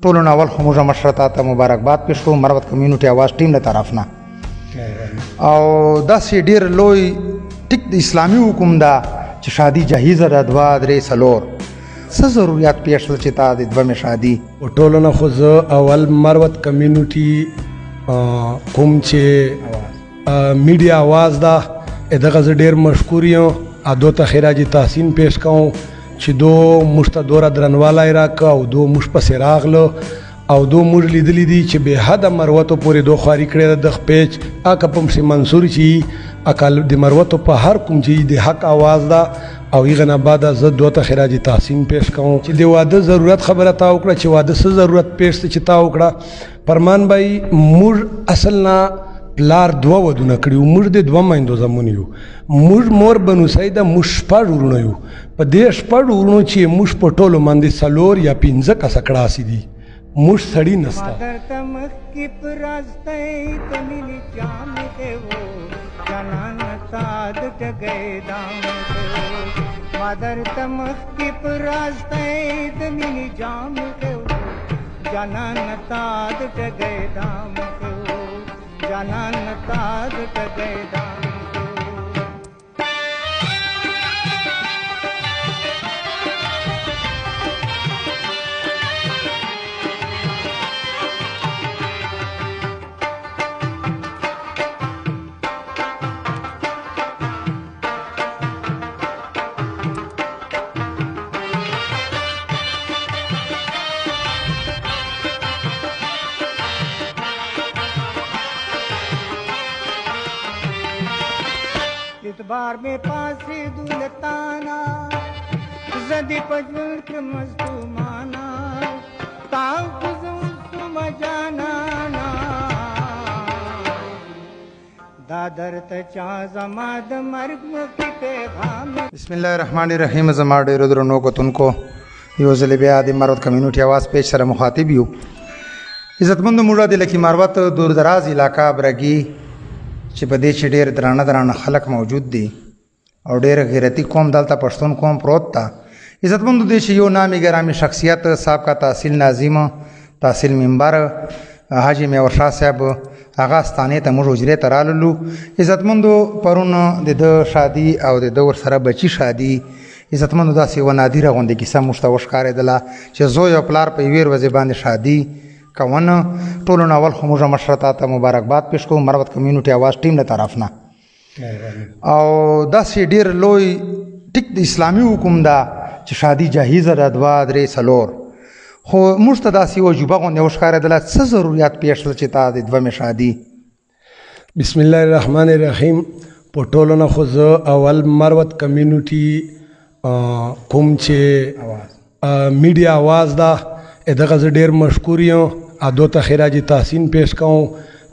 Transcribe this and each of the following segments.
ټولو نه اول خو موږ مشره ته مبارکباد پیش کوو مروت کمیونټي اواز ټیم له طرف نه او داسې ډېر لوی ټیک د اسلامي حکم ده چې شادي جهیزه ده 2 3 4 څه ضرورت پیښ شول چې تا د دومې شادي ټولو نه خو زه اول مروت کمیونټي کوم چې میډیا आवाज ده دغه زه ډېر مشکور یم ادو ته خراج تحسین پیش کوم چې دو موږ ته دوره درنوالی راکړه او دو موږ پسې راغله او دو موږ لیدلی دي چې بې حده مروتو پورې دو خواري کړې ده دغ پیچ اکه په مشي منصور چې اکه د مروتو په هر کوم چې د حق آواز ده او هغه نه بعد زه دو ته خراج تحسین پیش کوم چې د واده ضرورت خبره تا وکړه چې واده څه ضرورت پیش چې تا وکړه فرمان بھائی موږ اصل نه پلار 2 ودونه کړیو موږ د 2 میندو زمون یو موږ مور بنو سیده موږ شپږ ورونه یو په دې شپږ ورونو چې موږ په ټولو باندې 4 یا 15 کسه کړاسي دي موږ سړی نستا مادر تمخ کی پراستے دمینی جام کے جانان تاد ٹگے دام کے جانان تاد ٹگے دام बार में पासे दुलताना जदी पजल के मस्तुमाना ताव कुसुम जाना ना दादर तचा जमाद मर्ग की पैगाम बिस्मिल्लाहिर्रहमानिर्रहीम जमा ډیرو درنو کوتونکو یو ځل بیا د مروت کمیونټي आवाज پیش سره مخاطب یو عزتمند موږ د لکی مروت دور دراز علاقہ برګي چې په دې چې ډېر درانه خلک موجود دي او ډېر غیرتي قوم دلته پښتون قوم پروت ده عزتمندو دې چې یو نامي ګرامي شخصیت سابقه تحصیل ناظم تحصیل منبر حاجی میور شاه صاحب هغه ستانې ته موږ حجرې ته راللو عزتمندو پرون د شادي او د ورسره بچي شادي عزتمندو داسې یوه نادره غوندې کیسه موږ ته وښکارېدله چې زوی او پلار په یوې ورځې باندې شادي کوونه ټولو نه اول خو موږ مشره ته مبارکباد پیش کوو مروت کمیونټي اواز ټیم له طرف نه او داسې ډېر لوی ټیک د اسلامي حکم ده چې شادي جهیزه ده 2 3 4 خو موږ ته داسې یوه عجوبه غوندې وښکارېدله څه ضرورت پیښ شول چې تا د دومې شادي بسم الله الرحمن الرحیم په ټولو نه خو زه اول مروت کمیونټي کوم چې میډیا आवाज ده دغه زه ډېر مشکور یم ادو ته خراج تحسین پیش کوم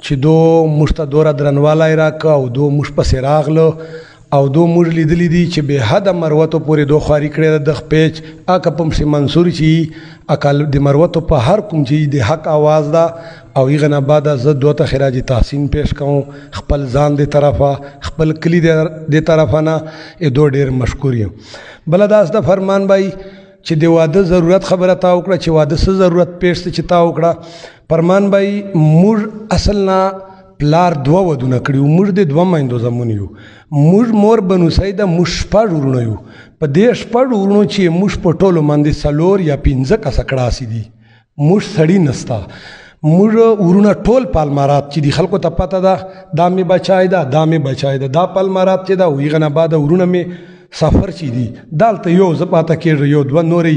چې دو موږ ته دوره درنوالی راکړه او دو موږ پسې راغله او دو موږ لیدلی دي چې بې حده مروتو پورې دو خواري کړې ده دغ پیچ اکه په مشي منصور چې اکه د مروتو په هر کوم چې د حق آواز ده او هغه نه بعد زه دو ته خراج تحسین پیش کوم خپل ځان د طرفه خپل کلي د طرفه نه دو ډېر مشکور یم بله داس د فرمان بھائی چې د واده ضرورت خبره تا وکړه چې واده څه ضرورت پیښ چې تا وکړه فرمان بھائی موږ اصل نه پلار 2 ودونه کړیو موږ د 2 میندو زمون یو موږ مور بنو سیده موږ شپږ ورونه یو په دې شپږ ورونو چې موږ په ټولو باندې 4 یا 15 کسه کړاسي دي موږ سړی نستا موږ ورونه ټول پالمارات چې دی خلکو ته پته ده دا مې بچای ده دا مې بچای ده دا پالمارات چې دا ویغه نه بعد ورونه مې سفر چې دي دالته یو زه پاته کېږي یو 2 نورې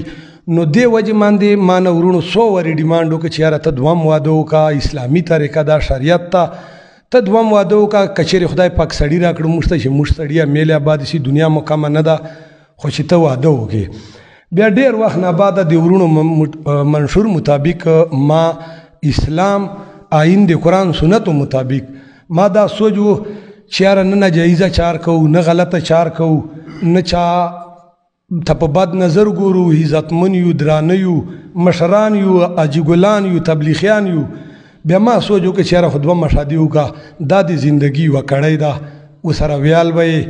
نو دې وجې باندې ما نه ورونو 100 ورې ډیمانډ وکړه چې یاره ته 2 واده وکړه اسلامي طریقه دا شریعت ته 2 واده وکړه که چېرې خدای پاک سړي راکړو موږ ته چې موږ سړي میلې آباد شي دنیا مقامه نه ده خو چې ته واده وکړې بیا ډېر وخت نه بعد د ورونو منشور مطابق ما اسلام آئین د قرآن سنتو مطابق ما دا سوچ و چې یاره نه ناجایزه چار کوو نه غلطه چار کوو نه چا ته په بد نظر ګورو عزتمن یو درانه یو مشران یو اجي ګلان یو تبلیغیان یو بیا ما سوچ وکړه چې یاره خو 2 شادي وکړه دا د زندګي یوه کړۍ ده ورسره ویال به یې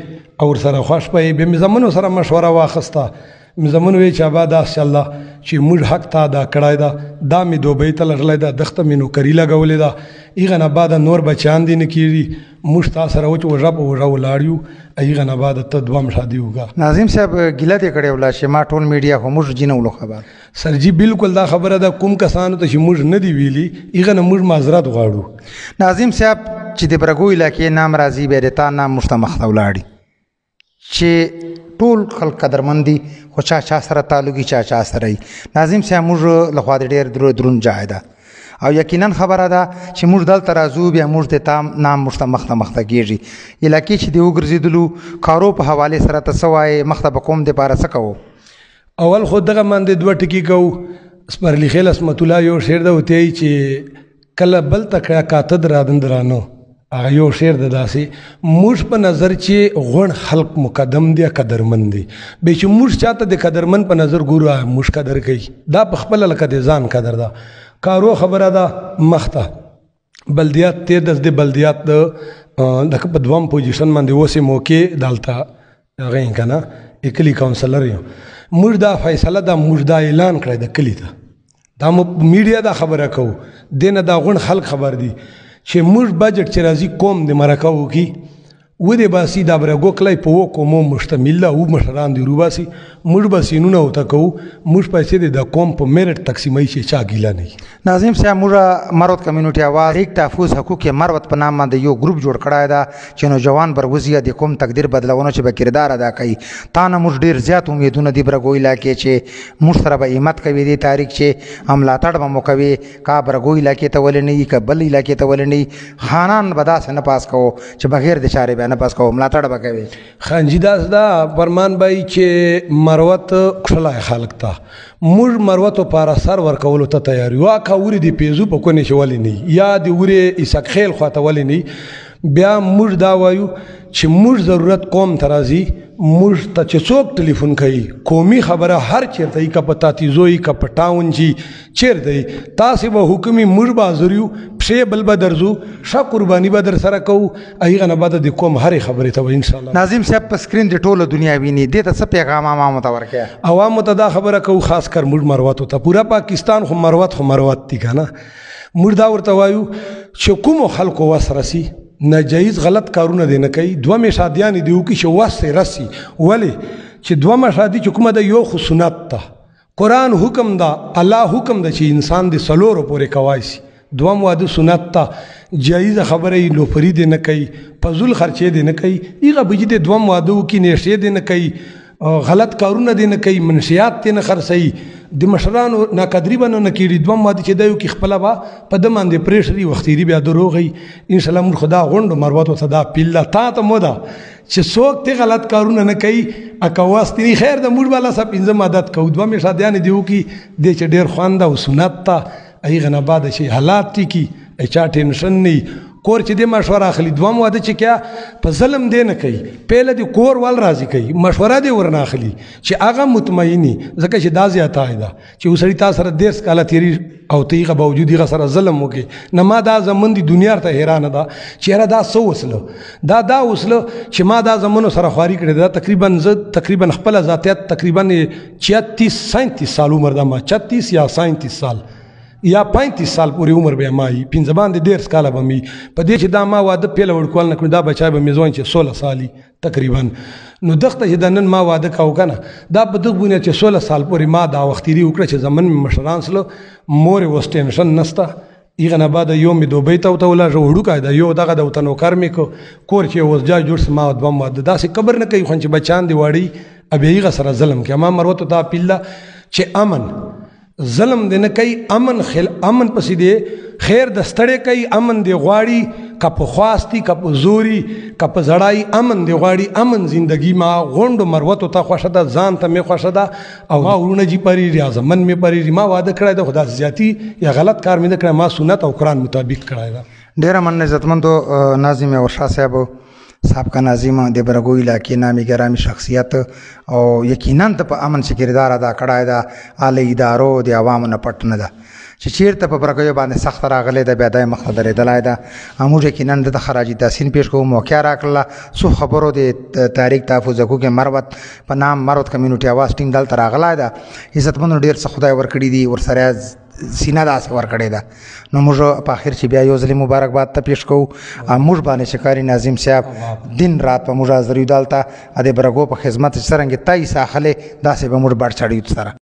او ورسره خوښ به یې بیا مې زمونو سره مشوره واخیسته زمون وی چې ابا داسې الله چې موږ حق ته ادا کړی ده دا مې دوبۍ ته لرلی ده دښته مې نوکري لګولې ده هغه نه بعده نور بچیان دې نه کېږي موږ تا سره و چې وژه په وژه ولاړ یو هغه نه بعده ته دوهم شادي وکړه. ناظم صاحب ګیله دې کړې وله چې ما ټول میډیا خو موږ جینولو خبر سر جی بالکل دا خبره ده کوم کسانو ته چې موږ نه دی ویلي هغه نه موږ معذرت غواړو. ناظم صاحب چې د برګو علاقې نام راځي بیا د تا نام موږ ته مخ ته ولاړي چې ټول خلک قدرمن دي خو چا سره تعلقي چا سره وي. ناظم صاحب موږ لخوا د ډېر دروند ځای ده او یقینا خبره ده چې موږ دلته راځو بیا موږ د تا نام موږ ته مخ ته کېږي. علاقې چې دی وګرځېدلو کارو په حوالې سره ته څه وایې مخ ته به کوم دپاره څه کوو؟ اول خو دغه باندې دوه ټکي کوو. سپرلي خیل اسمت الله یو شعر ده وتی چې کله بل ته کړه کاته درادن درانو هغه یو شعر ده داسې موږ په نظر چې غون خلق مقدم دی قدرمن دی به چې موږ چاته د قدرمن په نظر ګورو موږ قدر کوي دا په خپل لکه د ځان قدر ده. کارو خبره ده مخته بلدیات 13 د بلدیات د په دوام پوزیشن باندې وسه موقع دالته هغه کنه اکلی کونسلر یو موږ دا فیصله دا موږ دا اعلان کړی د کلی ته دا میډیا دا خبره کوو دنه دا غون خلق خبر دي چې موږ بجټ چې راځي کوم د مرکه وکي و دې باسي دا برګو کلی په وکومو مشتمل له او مشران دی روباسي موږ به سینونه وته کوو موږ پیسې د کوم په میرټ تقسیمای شي چا ګیلا نه. ناظم صاحب موږ مروت کمیونټي आवाज یک تحفظ حقوق مروت په نام باندې یو ګروپ جوړ کړای دا چې نوجوان برغوزیه د کوم تقدیر بدلونه چې به کردار ادا کوي تا نه موږ ډیر زیات امیدونه دی برګو علاقې چې موږ سره به همت کوي دی تاریخ چې املاتړ به مو کوي کا برګو علاقې ته ولې نه کا بل علاقې ته ولې نه خانان به داسې نه پاس کوو چې بغیر د چارې به نه پاس کوو ملاتړ به کوي. خانجي داس دا فرمان بای چې مروت کښلای خلک ته موږ مروتو پاره سر ورکولو ته تیار یو کا وری دی پیزو په کونه شولې نه یا دی وری اسک خیل خواته ولې نه بیا موږ دا وایو چې موږ ضرورت قوم ترازی موږ ته چې څوک ټلیفون کوي قومي خبره هر چیرته ای کا پتا تیزوي کا پټاون جی چیر دی تاسو به حکومي موږ بازریو پښې بل بدرزو ش قرباني بدر سره کو ایغه نه بد د قوم هر خبره ته ان شاء الله. ناظم صاحب په سکرین د ټوله دنیا ویني دې ته څه پیغام عوام ته ورکړي؟ عوام ته دا خبره کو خاص کر موږ مروت ته پورا پاکستان خو مروت دي کنه موږ دا ورته وایو چې کوم خلکو وسرسي ناجایز غلط کارونه دی نه کوي دوه شادیان دی او کې شو واسه رسی ولی چې دوه شادي چې کومه د یو خو سنت ته قرآن حکم دا الله حکم دا چې انسان د سلورو پورې کوای شي دوه واده سنت ته جایز خبره لو فرید نه کوي فضل خرچې دی نه کوي ایغه بجې د دوه واده کې نشه دی نه کوي غلط کارونه دی نه کوي منشیات تی نه خرڅي د مشرانو ناقدری بنه نه کیږي دوه ماده چې دایو کې خپل با په د باندې پریشري وختيري بیا دروغي ان شاء الله موږ خدا غوند مروت صدا پیله تا ته مودا چې څوک ته غلط کارونه نه کوي اکواستنی خیر د موږ بالا سب انځه مدد کو دوه می شادیان دیو کې د چې ډیر خوانده او سنت ته ایغه نه بعد شي حالات تی کی اچا ټینشن نه کور چې د مشوره اخلي دوه واده چې کیا په ظلم دی نه کوي پهله د کور ول راضي کوي مشوره دی ورنه اخلي چې هغه مطمئني ځکه چې دا زیاته ده چې وسړی تاسو سره دیس کاله تیری او تیغه باوجود یې سره ظلم وکي نه ما دا زمون دی دنیا ته حیران ده چې را دا سو وسله دا وسله چې ما دا زمونو سره خواري کړی دا تقریبا خپل ذاتیت تقریبا 36 37 سال عمر ده ما 36 یا 37 سال یا 35 سال پوری عمر به مای پنځه باندې ډیر سکاله به می په دې چې دا ما واده پیله ورکول نه کړ دا بچای به میزون چې 16 سالي تقریبا نو دغه چې د نن ما واده کاو کنه دا په دغه بونه چې 16 سال پوری ما دا وختيري وکړه چې زمن مشران سره مور وستنشن نستا ایغه نه بعد یو می دوبۍ ته ولا جوړو کاده یو دغه د وطن کار می کو کور چې وځجا جوړ سما د بم واده دا سي قبر نه کوي خو چې بچان دی واړی ابي ایغه سره ظلم کې ما مروت ته پیله چې امن ظلم دی نه کوي امن پسې دی خیر د ستړی کوي امن دی غواړي که په خواستی که په زوري که په زړای امن دی غواړي امن زندگی ما غونډو مروتو ته خوښه ده ځان ته مې خوښه ده او ما ورونه جي پریږي ازمن مې پریږي ما واده کړی ده خدا زیاتی یا غلط کار مې نه کړی ما سنت او قرآن مطابق کړی ده. ډېره مننه عزتمندو ناظم ورشاه صاحب سابقہ ناظم د برګو علاقې نامي ګرامي شخصیت او یقینا ته په امن کې کردار ادا کړای دا اعلی ادارو د عوامو نه پټ نه ده چې چیرته په برګیو باندې سخت راغلی ده بیا دا مخ ته درېدلی ده موږ یقینا د خراجي تحسین پیش کوو موقع راکړله څو خبرو د تاریخ تحفظ حقوق مروت په نام مروت کمیونټي اواز ټیم دلته راغلی ده عزتمنو ډېر څه خدای ورکړي دي ورسره سینه داسې ورکړې ده نو موږ په آخر چې بیا یو ځلې مبارکباد ته پیش کوو موږ باندې چې قاري ناظم صاحب دن رات په موږ حاضر یو دلته د برګو په خدمت څرنګه تای ساخله داسې به موږ بړ چړیو سره